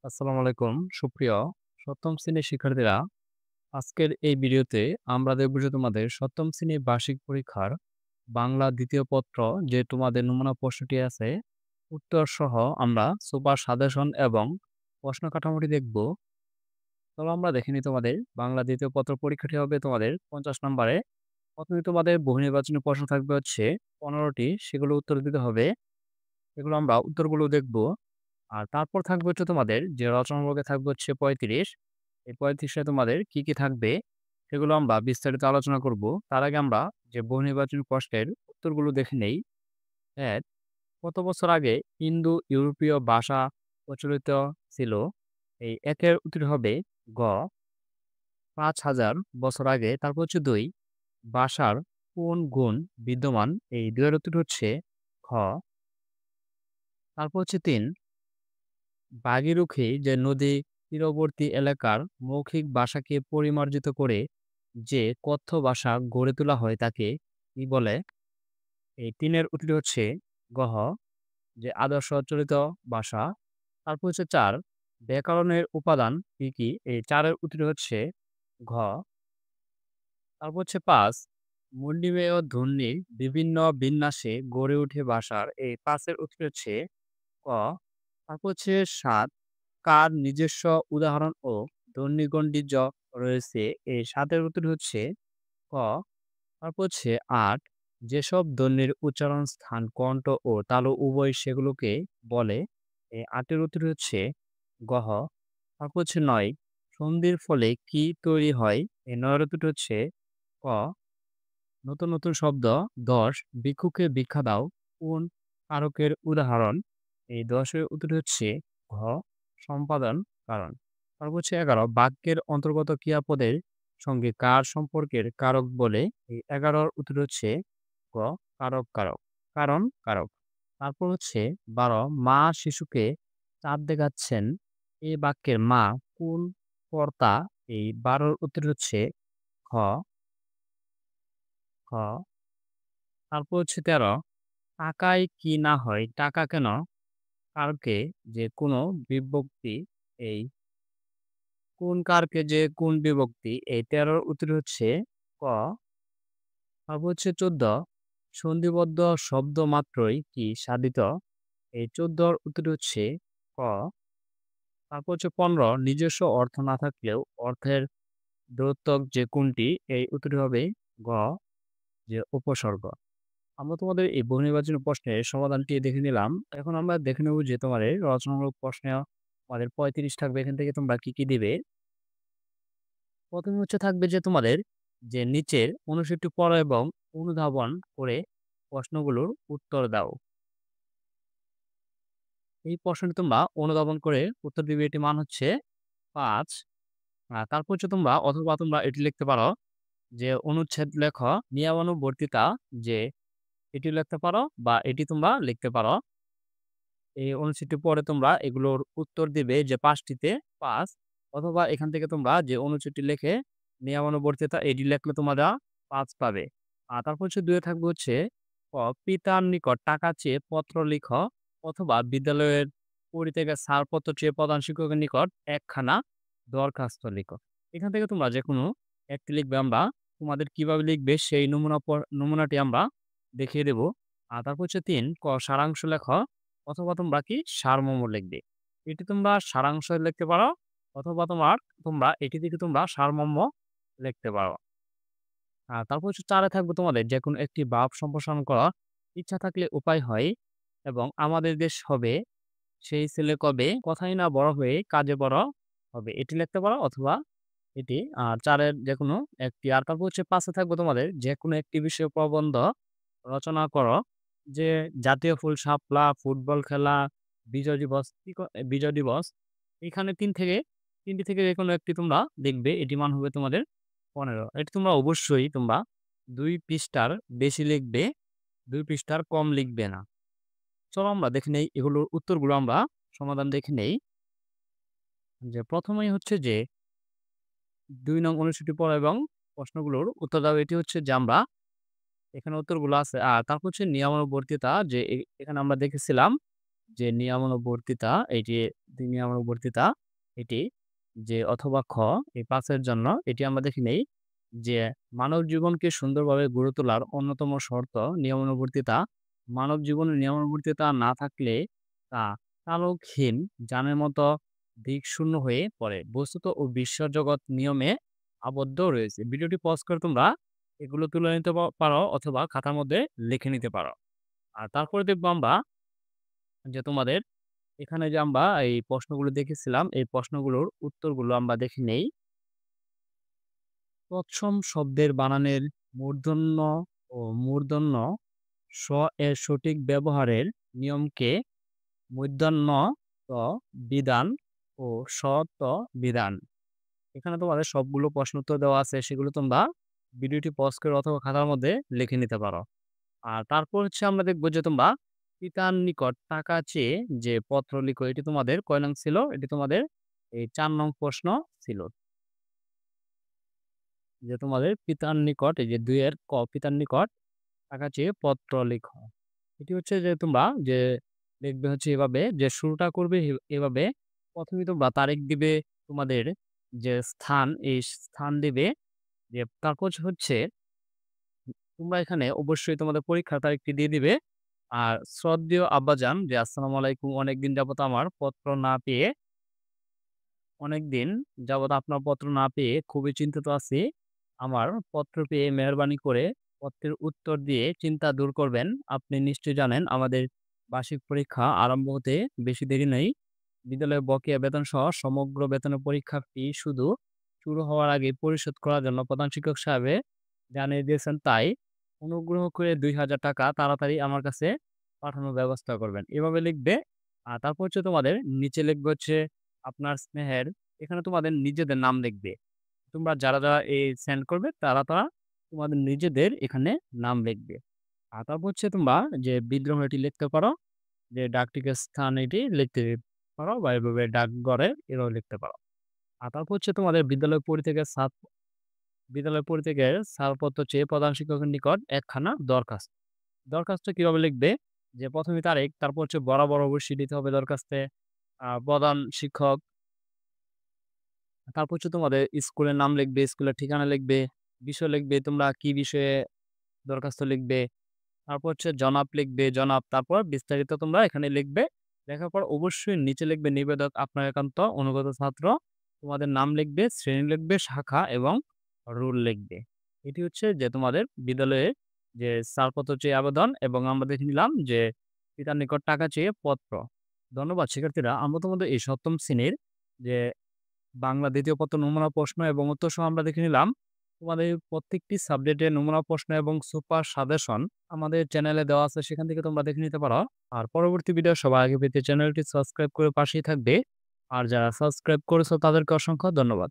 আসসালামু আলাইকুম সুপ্রিয় সপ্তম শ্রেণীর শিক্ষার্থীরা, আজকের এই ভিডিওতে আমরা দেখব যে তোমাদের সপ্তম শ্রেণীর বার্ষিক পরীক্ষার বাংলা দ্বিতীয় পত্র যে তোমাদের নমুনা প্রশ্নটি আছে উত্তর সহ আমরা সুপার সাজেশন এবং প্রশ্ন কাঠামোটি দেখব। চলো আমরা দেখে নিই। তোমাদের বাংলা দ্বিতীয় পত্র পরীক্ষাটি হবে তোমাদের 50 নম্বরে। প্রথমে তোমাদের বহু নির্বাচনী প্রশ্ন থাকবে হচ্ছে 15টি, সেগুলো উত্তর দিতে হবে। এগুলো আমরা উত্তরগুলো দেখব। আর তারপর থাকবে হচ্ছে তোমাদের যে রচনাবলী থাকবে হচ্ছে 35। এই 35 এ তোমাদের কি, কি থাকবে সেগুলো আমরা বিস্তারিত আলোচনা করব। তার আগে আমরা যে বহু নির্বাচনী প্রশ্নের উত্তরগুলো দেখে নেই। ১. কত বছর আগে ইন্দো ইউরোপীয় ভাষা প্রচলিত ছিল? এই ১ এর উত্তর হবে গ ৫,০০০ বছর আগে। তারপর হচ্ছে ২. ভাষার কোন গুণ বিদ্যমান? এই ২ এর উত্তর হচ্ছে খ। তারপর হচ্ছে ৩. ভাগীরথী যে নদী তীরবর্তী এলাকার মৌখিক ভাষাকে পরিমার্জিত করে যে কথ্য ভাষা গড়ে তোলা হয় তাকে কি বলে? এই ৩ এর উত্তরটি হচ্ছে গহ, যে আদর্শ চলিত ভাষা। তারপর হচ্ছে ৪. ব্যাকরণের উপাদান কি, কি? এই ৪ এর উত্তরটি হচ্ছে ঘ। তারপর হচ্ছে ৫. মুন্ডিমেয় ধ্বনির বিভিন্ন বিন্যাসে গড়ে ওঠে ভাষার। এই ৫ এর উত্তর হচ্ছে ক। তারপর হচ্ছে ৭. কার নিজস্ব উদাহরণ ও ধ্বনিগণ্ডিজ রয়েছে? এই ৭ এর উত্তর হচ্ছে ক। তারপর হচ্ছে ৮. যেসব ধ্বনির উচ্চারণ স্থান কণ্ঠ ও তালু উভয় সেগুলোকে বলে? এই ৮ এর উত্তর হচ্ছে গহ। তারপর হচ্ছে ৯. সন্ধির ফলে কি তৈরি হয়? এই ৯ এর উত্তর হচ্ছে ক। নতুন, নতুন শব্দ ১০ ভিক্ষুকে ভিক্ষা দাও কোন কারকের উদাহরণ? এই ১০ এর উত্তর হচ্ছে ঘ সম্পাদন কারণ। তারপর হচ্ছে ১১ বাক্যের অন্তর্গত ক্রিয়াপদের সঙ্গে কার সম্পর্কের কারক বলে? এই ১১ র উত্তর হচ্ছে গ কারক কারক কারণ কারক। তারপর হচ্ছে ১২ মা শিশুকে চাঁদ দেখাচ্ছেন। এই বাক্যের মা কোন কর্তা? এই ১২ র উত্তর হচ্ছে খ খ। তারপর হচ্ছে ১৩ টাকায় কি না হয় টাকা কেন? কারকে যে কোনো বিভক্তি। এই কোন কারকে যে কোন বিভক্তি? এই ১৩ র উত্তর হচ্ছে ক। তারপর হচ্ছে ১৪ সন্ধিবদ্ধ শব্দ মাত্রই কি সাধিত? এই ১৪ র উত্তর হচ্ছে ক। তারপর হচ্ছে ১৫ নিজস্ব অর্থ না থাকলেও অর্থের দ্যোতক যে কোনটি? এই উত্তরটি হবে গ, যে উপসর্গ। আমরা তোমাদের এই বহুনির্বাচনী প্রশ্নের সমাধানটি দেখে নিলাম। এখন আমরা দেখে নেব যে তোমাদের রচনামূলক প্রশ্নে আমাদের ৩৫ থাকবে। এখান থেকে তোমরা কি, কি দিবে? ১ম এ হচ্ছে থাকবে যে তোমাদের যে নিচের অনুচ্ছেদটি পড়ো এবং অনুধাবন করে প্রশ্নগুলোর উত্তর দাও। এই প্রশ্নটি তোমরা অনুধাবন করে উত্তর দিবে। এটির মান হচ্ছে ৫। তারপর হচ্ছে তোমরা অথবা তোমরা এটি লিখতে পারো যে অনুচ্ছেদ লেখ নিয়মানুবর্তিতা, যে এটি লিখতে পারো বা এটি তোমরা লিখতে পারো। এই অনুচ্ছেদটি পড়ে তোমরা এগুলোর উত্তর দিবে যে ৫ টিতে ৫, অথবা এখান থেকে তোমরা যে অনুচ্ছেদটি লিখে নিয়মানুবর্তিতা এটি লিখলে তোমরা ৫ পাবে। তারপর হচ্ছে ২ এ থাকবে হচ্ছে ক পিতার নিকট টাকা চেয়ে পত্র লিখ অথবা বিদ্যালয়ের পরিত্যাগের ছাড়পত্র চেয়ে প্রধান শিক্ষকের নিকট একখানা দরখাস্ত লিখ। এখান থেকে তোমরা যেকোনো একটি লিখবে। আমরা তোমাদের কিভাবে লিখবে সেই নমুনাটি আমরা দেখিয়ে দেব। তারপর হচ্ছে ৩ ক সারাংশ লেখ অথবা তোমরা কি সারমর্ম লিখবে। এটি তোমরা সারাংশ লিখতে পারো অথবা তোমরা এটি থেকে তোমরা সারমর্ম লিখতে পারো। তারপর হচ্ছে ৪ এ থাকবে তোমাদের যেকোনো একটি ভাব সম্প্রসারণ করা ইচ্ছা থাকলে উপায় হয় এবং আমাদের দেশ হবে সেই ছেলে কবে কথাই না বড় হয়ে কাজে বড় হবে। এটি লিখতে পারো অথবা এটি ৪ এর যেকোনো একটি। আর তারপর হচ্ছে ৫ এ থাকবে তোমাদের যেকোনো একটি বিষয়ে প্রবন্ধ রচনা করো। যে জাতীয় ফুল শাপলা, ফুটবল খেলা, বিজয় দিবস, বিজয় দিবস। এখানে ৩টি থেকে যেকোনো একটি তোমরা লিখবে। এটি মান হবে তোমাদের ১৫। এটি তোমরা অবশ্যই ২ পৃষ্ঠার বেশি লিখবে, ২ পৃষ্ঠার কম লিখবে না। চলো আমরা দেখে নেই এগুলোর উত্তরগুলো আমরা সমাধান দেখে নেই। যে ১ম এই হচ্ছে যে ২ নং অনুচ্ছেদটি পড়ো এবং প্রশ্নগুলোর উত্তর দাও। এটি হচ্ছে যে আমরা এখানে উত্তরগুলো আছে। তারপর হচ্ছে নিয়মানুবর্তিতা, যে এখানে আমরা দেখেছিলাম যে নিয়মানুবর্তিতা নিয়মানুবর্তিতা এটি যে অথবা খ এই ৫ এর জন্য এটি আমরা দেখে নেই যে মানব জীবনকে সুন্দরভাবে গড়ে তোলার অন্যতম শর্ত নিয়মানুবর্তিতা। মানব জীবনে নিয়মানুবর্তিতা না থাকলে তা তালকহীন যানের মতো দিকশূন্য হয়ে পড়ে। বস্তুত ও বিশ্বাস জগৎ নিয়মে আবদ্ধ রয়েছে। ভিডিওটি পজ করে তোমরা এগুলো তুলে নিতে পারো অথবা খাতার মধ্যে লিখে নিতে পারো। আর তারপরে দেখবো আমরা যে তোমাদের এখানে যে আমরা এই প্রশ্নগুলো দেখেছিলাম, এই প্রশ্নগুলোর উত্তরগুলো আমরা দেখে নেই। তৎসম শব্দের বানানের মূর্ধন্য ও মূর্ধন্য স এর সঠিক ব্যবহারের নিয়মকে মূর্ধন্য ত বিধান ও স ত বিধান। এখানে তোমাদের সবগুলো প্রশ্ন উত্তর দেওয়া আছে, সেগুলো তোমরা ভিডিওটি পজ করে অথবা খাতার মধ্যে লিখে নিতে পারো। আর তারপর হচ্ছে আমরা দেখবো যে তোমরা পিতার নিকট টাকা চেয়ে যে পত্র লিখো, এটি তোমাদের কয় নং ছিল? এটি তোমাদের এই ৪ নং প্রশ্ন ছিল। যে তোমাদের পিতার নিকট এই যে ২ এর ক পিতার নিকট টাকা চেয়ে পত্র লিখো। এটি হচ্ছে যে তোমরা যে লিখবে হচ্ছে এভাবে যে শুরুটা করবে এভাবে। ১ম এ তোমরা তারিখ দিবে, তোমাদের যে স্থান এই স্থান দিবে। যে তারপর হচ্ছে তোমরা এখানে অবশ্যই তোমাদের পরীক্ষার তারিখটি দিয়ে দিবে। আর শ্রদ্ধেয় আব্বাজান যে আসসালামু আলাইকুম, অনেকদিন যাবত আমার পত্র না পেয়ে অনেকদিন যাবৎ আপনার পত্র না পেয়ে খুবই চিন্তিত আছি। আমার পত্র পেয়ে মেহেরবানি করে পত্রের উত্তর দিয়ে চিন্তা দূর করবেন। আপনি নিশ্চয়ই জানেন আমাদের বার্ষিক পরীক্ষা আরম্ভ হতে বেশি দেরি নেই। বিদ্যালয়ের বকেয়া বেতনসহ সমগ্র বেতনের পরীক্ষা ফি শুধু শুরু হওয়ার আগে পরিশোধ করার জন্য প্রধান শিক্ষক সাহেবে জানিয়ে দিয়েছেন। তাই অনুগ্রহ করে ৳২,০০০ তাড়াতাড়ি আমার কাছে পাঠানোর ব্যবস্থা করবেন। এভাবে লিখবে। আর তারপর হচ্ছে তোমাদের নিচে লিখবে হচ্ছে আপনার স্নেহের, এখানে তোমাদের নিজেদের নাম লিখবে। তোমরা যারা এই সেন্ড করবে তারা তোমাদের নিজেদের এখানে নাম লিখবে। আর তারপর হচ্ছে তোমরা যে বিদ্রোহ এটি লিখতে পারো, যে ডাকটিকেট স্থান এটি লিখতে পারো বা এভাবে ডাকঘরে এভাবে লিখতে পারো। আর তারপর হচ্ছে তোমাদের বিদ্যালয় পরিত্যাগের ছাড়পত্র চেয়ে প্রধান শিক্ষকের নিকট একখানা দরখাস্ত। দরখাস্ত কিভাবে লিখবে? যে ১ম এ তারিখ, তারপর হচ্ছে বরাবর অবশ্যই দিতে হবে দরখাস্তে। প্রধান শিক্ষক, তারপর হচ্ছে তোমাদের স্কুলের নাম লিখবে, স্কুলের ঠিকানা লিখবে, বিষয় লিখবে, তোমরা কি বিষয়ে দরখাস্ত লিখবে। তারপর হচ্ছে জনাব লিখবে, জনাব, তারপর বিস্তারিত তোমরা এখানে লিখবে। লেখার পর অবশ্যই নিচে লিখবে নিবেদক আপনার একান্ত অনুগত ছাত্র। তোমাদের নাম লিখবে, শ্রেণী লিখবে, শাখা এবং রোল লিখবে। এটি হচ্ছে যে তোমাদের বিদ্যালয়ে যে ছাড়পত্র চেয়ে আবেদন এবং আমরা দেখে নিলাম যে পিতার নিকট টাকা চেয়ে পত্র। ধন্যবাদ শিক্ষার্থীরা। আমরা তোমাদের এই ৭ম শ্রেণীর যে বাংলা ২য় পত্র নমুনা প্রশ্ন এবং উত্তর সহ আমরা দেখে নিলাম। তোমাদের প্রত্যেকটি সাবজেক্টের নমুনা প্রশ্ন এবং সুপার সাজেশন আমাদের চ্যানেলে দেওয়া আছে, সেখান থেকে তোমরা দেখে নিতে পারো। আর পরবর্তী ভিডিও সবার আগে পেতে চ্যানেলটি সাবস্ক্রাইব করে পাশেই থাকবে। আর যারা সাবস্ক্রাইব করেছো তাদেরকে অসংখ্য ধন্যবাদ।